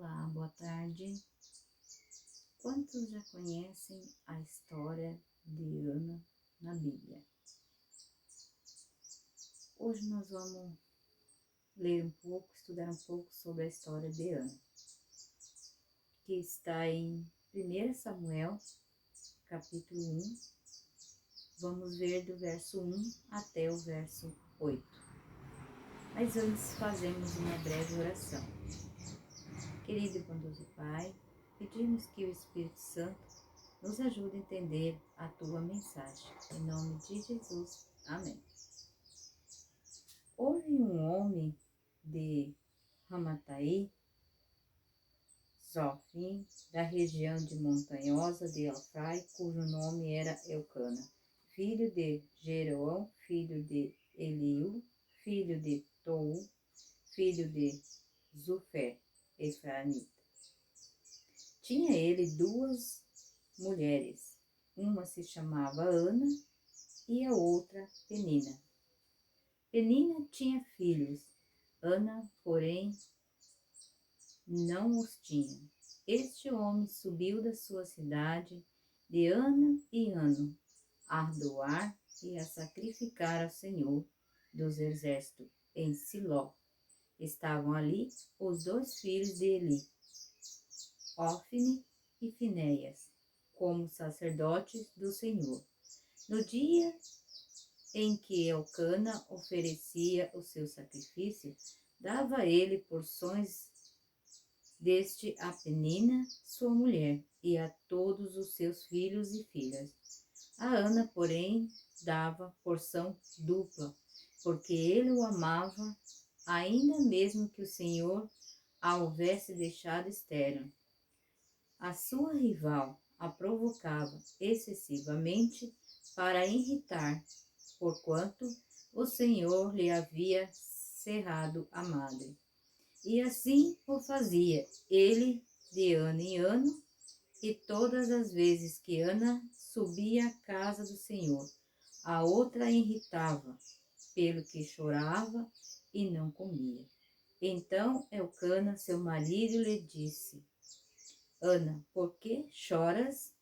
Olá, boa tarde. Quantos já conhecem a história de Ana na Bíblia? Hoje nós vamos ler um pouco, estudar um pouco sobre a história de Ana, que está em 1 Samuel, capítulo 1. Vamos ver do verso 1 até o verso 8. Mas antes fazemos uma breve oração. Querido e bondoso Pai, pedimos que o Espírito Santo nos ajude a entender a Tua mensagem. Em nome de Jesus. Amém. Houve um homem de Ramataí, Zofim, da região de montanhosa de Elfrai, cujo nome era Eucana, filho de Jeroão, filho de Eliú, filho de Tou, filho de Zufé, Efraimita. Tinha ele duas mulheres, uma se chamava Ana e a outra Penina. Penina tinha filhos, Ana, porém, não os tinha. Este homem subiu da sua cidade de ano em ano, a doar e a sacrificar ao Senhor dos exércitos em Siló. Estavam ali os dois filhos de Eli, Ofne e Finéias, como sacerdotes do Senhor. No dia em que Elcana oferecia o seu sacrifício, dava ele porções deste a Penina, sua mulher, e a todos os seus filhos e filhas. A Ana, porém, dava porção dupla, porque ele o amava, ainda mesmo que o Senhor a houvesse deixado estéril. A sua rival a provocava excessivamente para irritar, porquanto o Senhor lhe havia cerrado a madre. E assim o fazia ele de ano em ano, e todas as vezes que Ana subia à casa do Senhor, a outra a irritava, pelo que chorava e não comia. Então Elcana, seu marido, lhe disse: Ana, por que choras?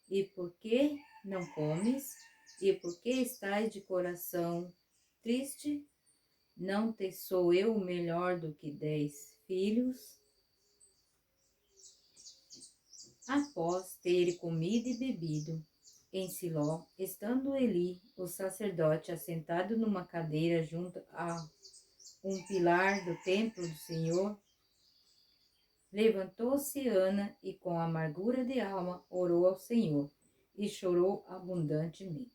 E por que não comes? E por que estás de coração triste? Não te sou eu melhor do que 10 filhos? Após ter comido e bebido em Siló, estando Eli, o sacerdote, assentado numa cadeira junto a um pilar do templo do Senhor, levantou-se Ana e com amargura de alma orou ao Senhor e chorou abundantemente.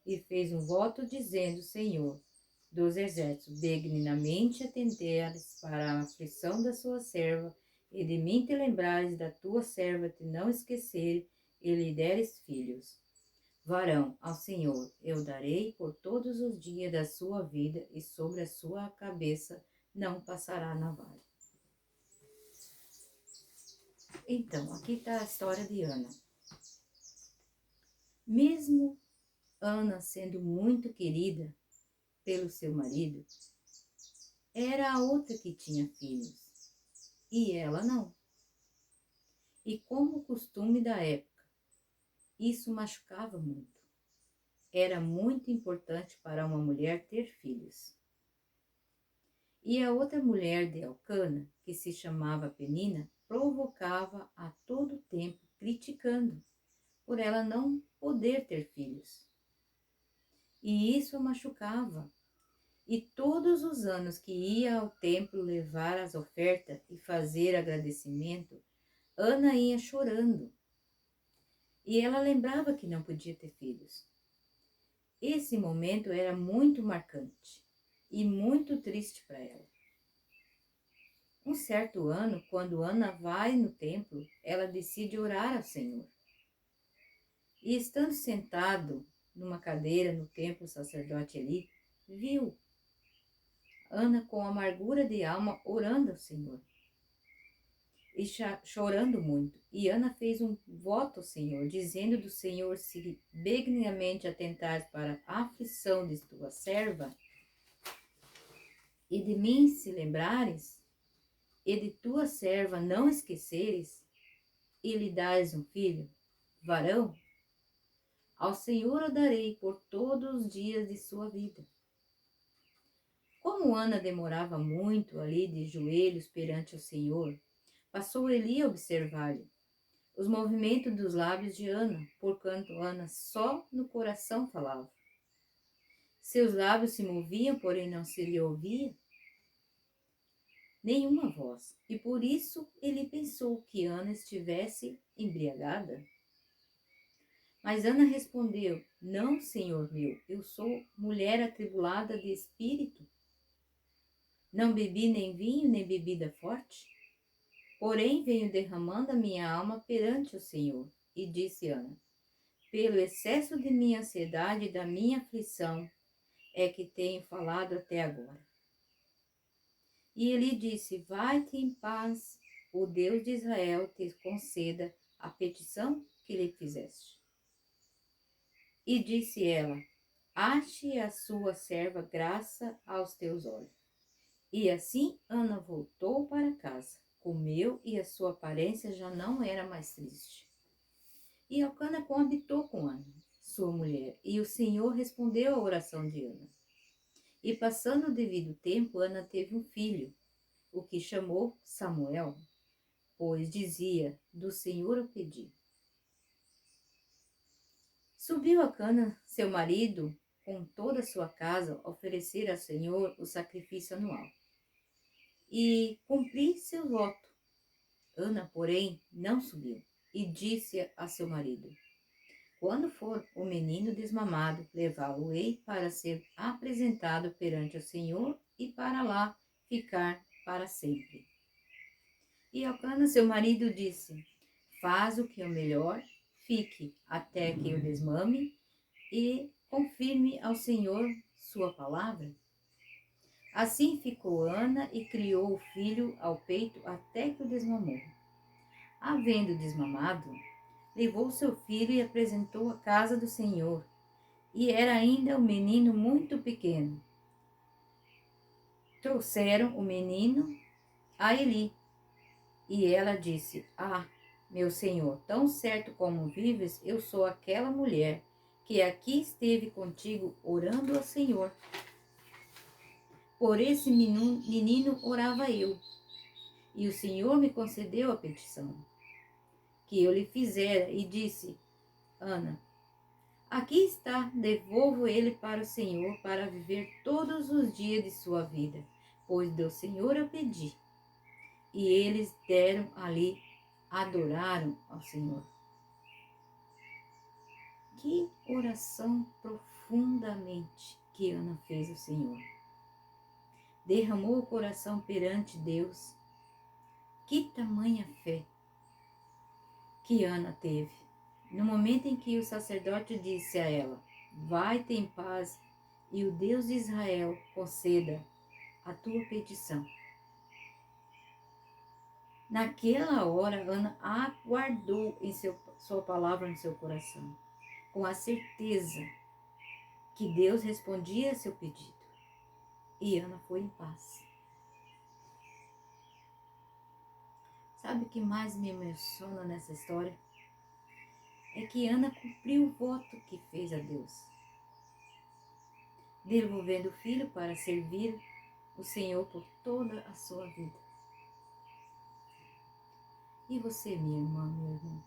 E fez um voto dizendo: Senhor dos exércitos, benignamente atenderes para a aflição da sua serva, e de mim te lembrares da tua serva, te não esquecer, e lhe deres filhos. Varão ao Senhor eu darei por todos os dias da sua vida, e sobre a sua cabeça não passará navalha. Então, aqui está a história de Ana. Mesmo Ana sendo muito querida pelo seu marido, era a outra que tinha filhos, e ela não. E como costume da época, isso machucava muito. Era muito importante para uma mulher ter filhos. E a outra mulher de Elcana, que se chamava Penina, provocava a todo tempo, criticando, por ela não poder ter filhos. E isso a machucava. E todos os anos que ia ao templo levar as ofertas e fazer agradecimento, Ana ia chorando. E ela lembrava que não podia ter filhos. Esse momento era muito marcante e muito triste para ela. Um certo ano, quando Ana vai no templo, ela decide orar ao Senhor. E estando sentado numa cadeira no templo, o sacerdote Eli viu Ana com amargura de alma orando ao Senhor e chorando muito. E Ana fez um voto ao Senhor, dizendo do Senhor: se benignamente atentares para a aflição de tua serva, e de mim se lembrares, e de tua serva não esqueceres, e lhe dás um filho, varão, ao Senhor o darei por todos os dias de sua vida. Como Ana demorava muito ali de joelhos perante o Senhor, passou Eli a observar-lhe os movimentos dos lábios de Ana, porquanto Ana só no coração falava. Seus lábios se moviam, porém não se lhe ouvia nenhuma voz, e por isso ele pensou que Ana estivesse embriagada. Mas Ana respondeu: Não, Senhor meu, eu sou mulher atribulada de espírito. Não bebi nem vinho, nem bebida forte. Porém, venho derramando a minha alma perante o Senhor. E disse Ana: Pelo excesso de minha ansiedade e da minha aflição, é que tenho falado até agora. E ele disse: Vai-te em paz, o Deus de Israel te conceda a petição que lhe fizeste. E disse ela: Ache a sua serva graça aos teus olhos. E assim Ana voltou para casa, comeu e a sua aparência já não era mais triste. E Elcana coabitou com Ana, sua mulher, e o Senhor respondeu à oração de Ana. E passando o devido tempo, Ana teve um filho, o que chamou Samuel, pois dizia: Do Senhor eu pedi. Subiu Elcana, seu marido, com toda a sua casa, oferecer ao Senhor o sacrifício anual e cumprir seu voto. Ana, porém, não subiu e disse a seu marido: Quando for o menino desmamado, levá-lo-ei para ser apresentado perante o Senhor e para lá ficar para sempre. E Elcana, seu marido, disse: Faz o que é melhor, fique até que o desmame e confirme ao Senhor sua palavra. Assim ficou Ana e criou o filho ao peito até que o desmamou. Havendo desmamado, levou seu filho e apresentou à casa do Senhor. E era ainda o menino muito pequeno. Trouxeram o menino a Eli. E ela disse: Ah, meu senhor, tão certo como vives, eu sou aquela mulher que aqui esteve contigo orando ao Senhor. Por esse menino orava eu, e o Senhor me concedeu a petição que eu lhe fizera, e disse: Ana, aqui está, devolvo ele para o Senhor, para viver todos os dias de sua vida, pois do Senhor eu pedi. E eles deram ali, adoraram ao Senhor. Que oração profundamente que Ana fez ao Senhor. Derramou o coração perante Deus. Que tamanha fé que Ana teve. No momento em que o sacerdote disse a ela: Vai-te em paz, e o Deus de Israel conceda a tua petição. Naquela hora, Ana aguardou em sua palavra no seu coração, com a certeza que Deus respondia a seu pedido. E Ana foi em paz. Sabe o que mais me emociona nessa história? É que Ana cumpriu o voto que fez a Deus, devolvendo o filho para servir o Senhor por toda a sua vida. E você, minha irmã, meu irmão?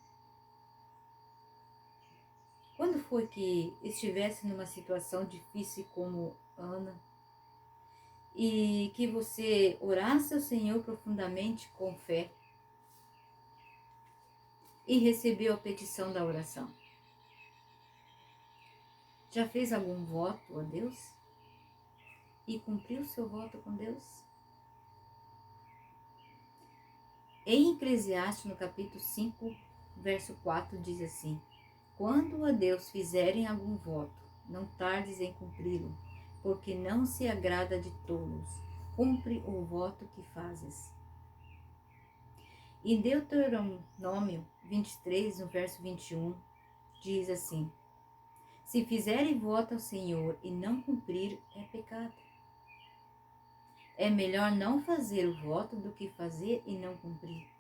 Quando foi que estivesse numa situação difícil como Ana, e que você orasse ao Senhor profundamente com fé e recebeu a petição da oração? Já fez algum voto a Deus? E cumpriu seu voto com Deus? Em Eclesiastes, no capítulo 5, verso 4, diz assim: Quando a Deus fizerem algum voto, não tardes em cumpri-lo, porque não se agrada de tolos. Cumpre o voto que fazes. Em Deuteronômio 23, no verso 21, diz assim: Se fizerem voto ao Senhor e não cumprir, é pecado. É melhor não fazer o voto do que fazer e não cumprir.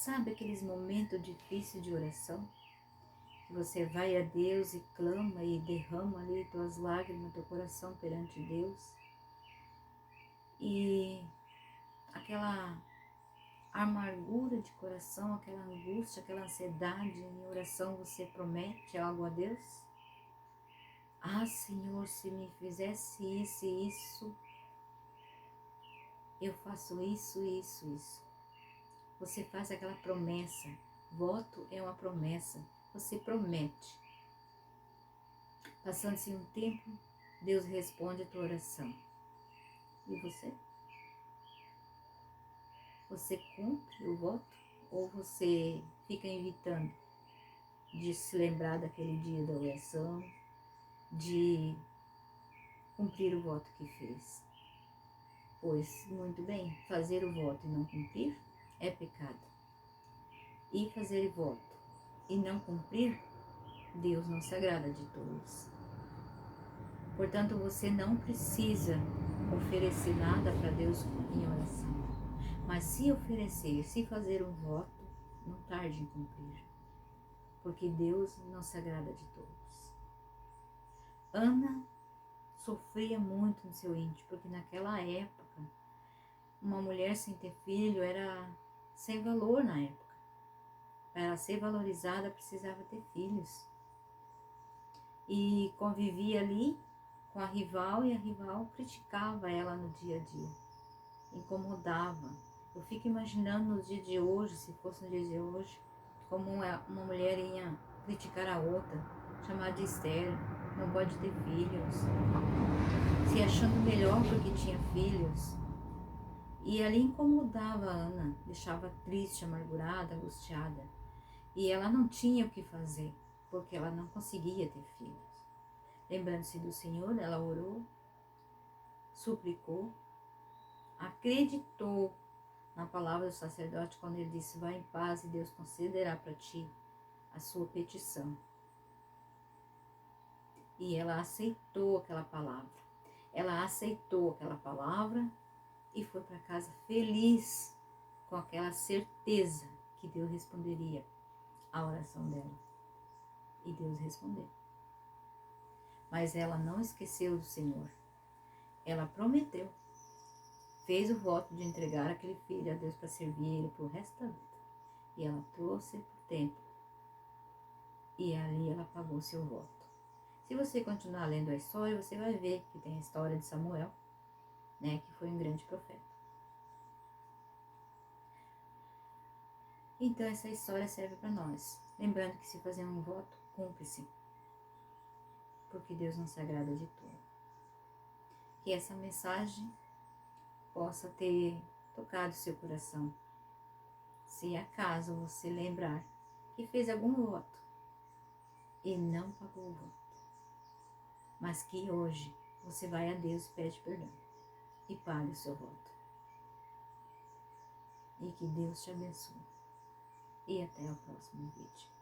Sabe aqueles momentos difíceis de oração? Que você vai a Deus e clama e derrama ali tuas lágrimas, teu coração perante Deus. E aquela amargura de coração, aquela angústia, aquela ansiedade em oração, você promete algo a Deus? Ah, Senhor, se me fizesse isso e isso, eu faço isso, isso, isso. Você faz aquela promessa. Voto é uma promessa. Você promete. Passando-se um tempo, Deus responde a tua oração. E você? Você cumpre o voto? Ou você fica evitando de se lembrar daquele dia da oração, de cumprir o voto que fez? Pois, muito bem, fazer o voto e não cumprir é pecado. E fazer voto e não cumprir, Deus não se agrada de todos. Portanto, você não precisa oferecer nada para Deus em oração. Mas se oferecer, se fazer um voto, não tarde em cumprir. Porque Deus não se agrada de todos. Ana sofria muito no seu íntimo, porque naquela época, uma mulher sem ter filho era sem valor na época. Para ela ser valorizada, precisava ter filhos. E convivia ali com a rival, e a rival criticava ela no dia a dia, incomodava. Eu fico imaginando no dia de hoje, se fosse no dia de hoje, como uma mulher ia criticar a outra, chamar de estéril, não pode ter filhos, se achando melhor porque tinha filhos. E ali incomodava a Ana, deixava triste, amargurada, angustiada. E ela não tinha o que fazer, porque ela não conseguia ter filhos. Lembrando-se do Senhor, ela orou, suplicou, acreditou na palavra do sacerdote quando ele disse: vai em paz e Deus concederá para ti a sua petição. E ela aceitou aquela palavra. Ela aceitou aquela palavra e foi para casa feliz, com aquela certeza que Deus responderia à oração dela. E Deus respondeu. Mas ela não esqueceu do Senhor. Ela prometeu, fez o voto de entregar aquele filho a Deus para servir ele para o resto da vida. E ela trouxe para o templo. E ali ela pagou seu voto. Se você continuar lendo a história, você vai ver que tem a história de Samuel, né, que foi um grande profeta. Então essa história serve para nós. Lembrando que se fazer um voto, cumpre-se. Porque Deus não se agrada de tudo. Que essa mensagem possa ter tocado seu coração. Se acaso você lembrar que fez algum voto e não pagou o voto, mas que hoje você vai a Deus e pede perdão e pague o seu voto. E que Deus te abençoe. E até o próximo vídeo.